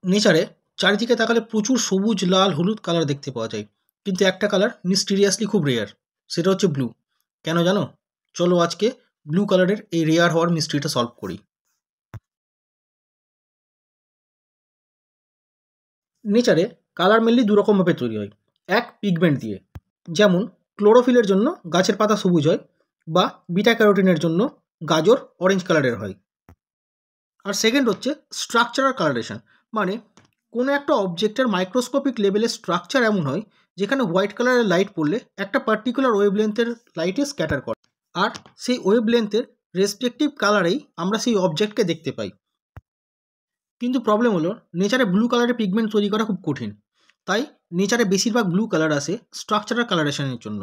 নেচারে চারিদিকে তাকালে প্রচুর সবুজ, লাল, হলুদ কালার দেখতে পাওয়া যায়। কিন্তু একটা কালার মিস্টিরিয়াসলি খুব রেয়ার। সেটা হচ্ছে ব্লু। কেন জানো? চলো আজকে ব্লু কালারের এই রেয়ার হওয়ার মিস্ট্রিটা সলভ করি। নেচারে কালার মেনলি দুরকমভাবে তৈরি হয়। এক, পিগমেন্ট দিয়ে, যেমন ক্লোরোফিলের জন্য গাছের পাতা সবুজ হয়, বা বিটা ক্যারোটিনের জন্য গাজর অরেঞ্জ কালারের হয়। আর সেকেন্ড হচ্ছে স্ট্রাকচারাল কালারেশন, মানে কোনো একটা অবজেক্টের মাইক্রোস্কোপিক লেভেলের স্ট্রাকচার এমন হয় যেখানে হোয়াইট কালারের লাইট পড়লে একটা পার্টিকুলার ওয়েভলেন্থের লাইটে স্ক্যাটার করে, আর সেই ওয়েভলেন্থের রেসপেক্টিভ কালারেই আমরা সেই অবজেক্টকে দেখতে পাই। কিন্তু প্রবলেম হলো নেচারে ব্লু কালারের পিগমেন্ট তৈরি করা খুব কঠিন। তাই নেচারে বেশিরভাগ ব্লু কালার আসে স্ট্রাকচারাল কালারেশনের জন্য।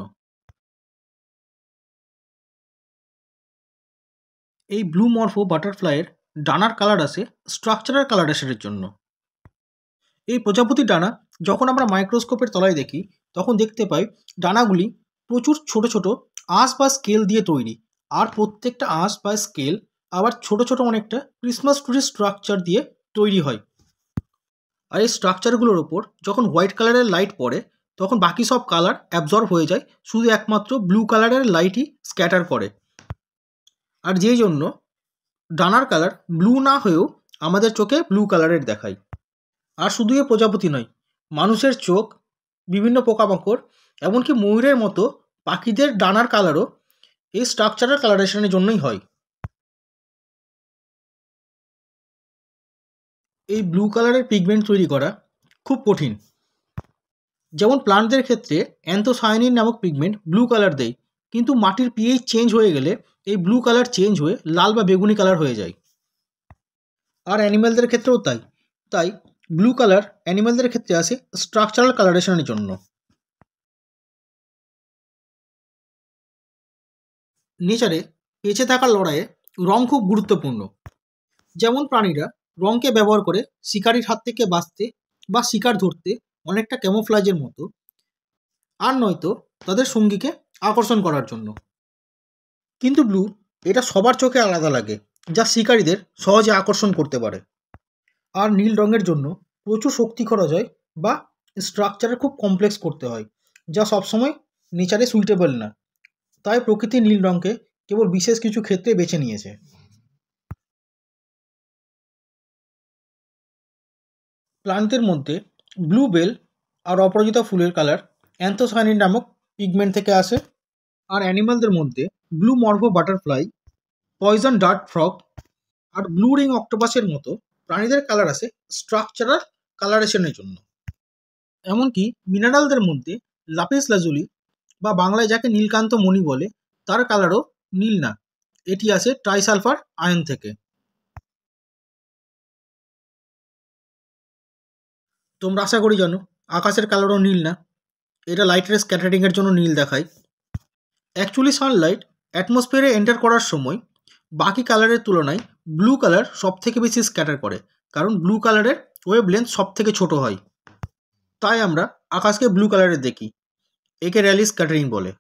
এই ব্লু মরফো বাটারফ্লাইয়ের ডানার কালার আসে স্ট্রাকচারাল কালারেশনের জন্য। এই প্রজাপতির ডানা যখন আমরা মাইক্রোস্কোপের তলায় দেখি, তখন দেখতে পাই ডানাগুলি প্রচুর ছোট ছোট আঁশ বা স্কেল দিয়ে তৈরি। আর প্রত্যেকটা আঁশ বা স্কেল আবার ছোট ছোট অনেকটা ক্রিসমাস ট্রির স্ট্রাকচার দিয়ে তৈরি হয়। আর এই স্ট্রাকচারগুলোর ওপর যখন হোয়াইট কালারের লাইট পড়ে, তখন বাকি সব কালার অ্যাবজর্ব হয়ে যায়, শুধু একমাত্র ব্লু কালারের লাইটই স্ক্যাটার করে। আর যেই জন্য ডানার কালার ব্লু না হয়েও আমাদের চোখে ব্লু কালারের দেখায়। আর শুধু এ প্রজাপতি নয়, মানুষের চোখ, বিভিন্ন পোকামাকড়, এমনকি ময়ূরের মতো পাখিদের ডানার কালারও এই স্ট্রাকচারাল কালারেশনের জন্যই হয়। এই ব্লু কালারের পিগমেন্ট তৈরি করা খুব কঠিন। যেমন প্লান্টদের ক্ষেত্রে অ্যান্থোসায়ানিন নামক পিগমেন্ট ব্লু কালার দেয়, কিন্তু মাটির পিএইচ চেঞ্জ হয়ে গেলে এই ব্লু কালার চেঞ্জ হয়ে লাল বা বেগুনি কালার হয়ে যায়। আর অ্যানিম্যালদের ক্ষেত্রেও তাই। তাই ব্লু কালার অ্যানিম্যালদের ক্ষেত্রে আসে স্ট্রাকচারাল কালারেশনের জন্য। নেচারে বেঁচে থাকার লড়াইয়ে রং খুব গুরুত্বপূর্ণ। যেমন প্রাণীরা রঙকে ব্যবহার করে শিকারির হাত থেকে বাঁচতে বা শিকার ধরতে, অনেকটা ক্যামোফ্লাজের মতো, আর নয়তো তাদের সঙ্গীকে আকর্ষণ করার জন্য। কিন্তু ব্লু, এটা সবার চোখে আলাদা লাগে, যা শিকারীদের সহজে আকর্ষণ করতে পারে। আর নীল রঙের জন্য প্রচুর শক্তি খরচ হয়, বা স্ট্রাকচারে খুব কমপ্লেক্স করতে হয়, যা সবসময় নেচারে সুইটেবল না। তাই প্রকৃতি নীল রঙকে কেবল বিশেষ কিছু ক্ষেত্রে বেছে নিয়েছে। প্লান্টের মধ্যে ব্লু বেল আর অপরাজিতা ফুলের কালার অ্যান্থোসায়ানিন নামক পিগমেন্ট থেকে আসে। আর অ্যানিমালদের মধ্যে blue morpho butterfly, poison dart frog আর ব্লু রিং অক্টোপাসের মতো প্রাণীদের কালার আসে স্ট্রাকচারাল কালারেশনের জন্য। এমনকি মিনারেলদের মধ্যে লাপিস লাজুলি, বা বাংলায় যাকে নীলকান্ত মণি বলে, তার কালারও নীল না, এটি আসে ট্রাইসালফার আয়ন থেকে। তোমরা আশা করি জানো আকাশের কালারও নীল না, এটা লাইটের স্ক্যাটারিংয়ের জন্য নীল দেখায়। অ্যাকচুয়ালি সানলাইট অ্যাটমসফিয়ারে এন্টার করার সময় বাকি কালারের তুলনায় ব্লু কালার সব থেকে বেশি স্ক্যাটার করে, কারণ ব্লু কালারের ওয়েভলেন্থ সব থেকে ছোট হয়। তাই আমরা আকাশকে ব্লু কালারের দেখি, একে র্যালি স্ক্যাটারিং বলে।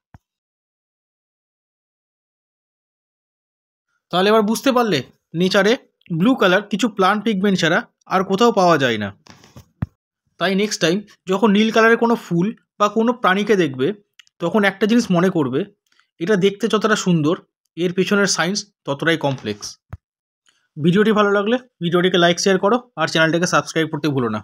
তাহলে এবার বুঝতে পারলে নেচারে ব্লু কালার কিছু প্লান্ট পিগমেন্ট ছাড়া আর কোথাও পাওয়া যায় না। তাই নেক্সট টাইম যখন নীল কালারের কোনো ফুল বা কোনো প্রাণীকে দেখবে, তখন একটা জিনিস মনে করবে, এটা দেখতে যতটা সুন্দর, এর পেছনের সায়েন্স ততটাই কমপ্লেক্স। ভিডিওটি ভালো লাগলে ভিডিওটিকে লাইক শেয়ার করো, আর চ্যানেলটাকে সাবস্ক্রাইব করতে ভুলো না।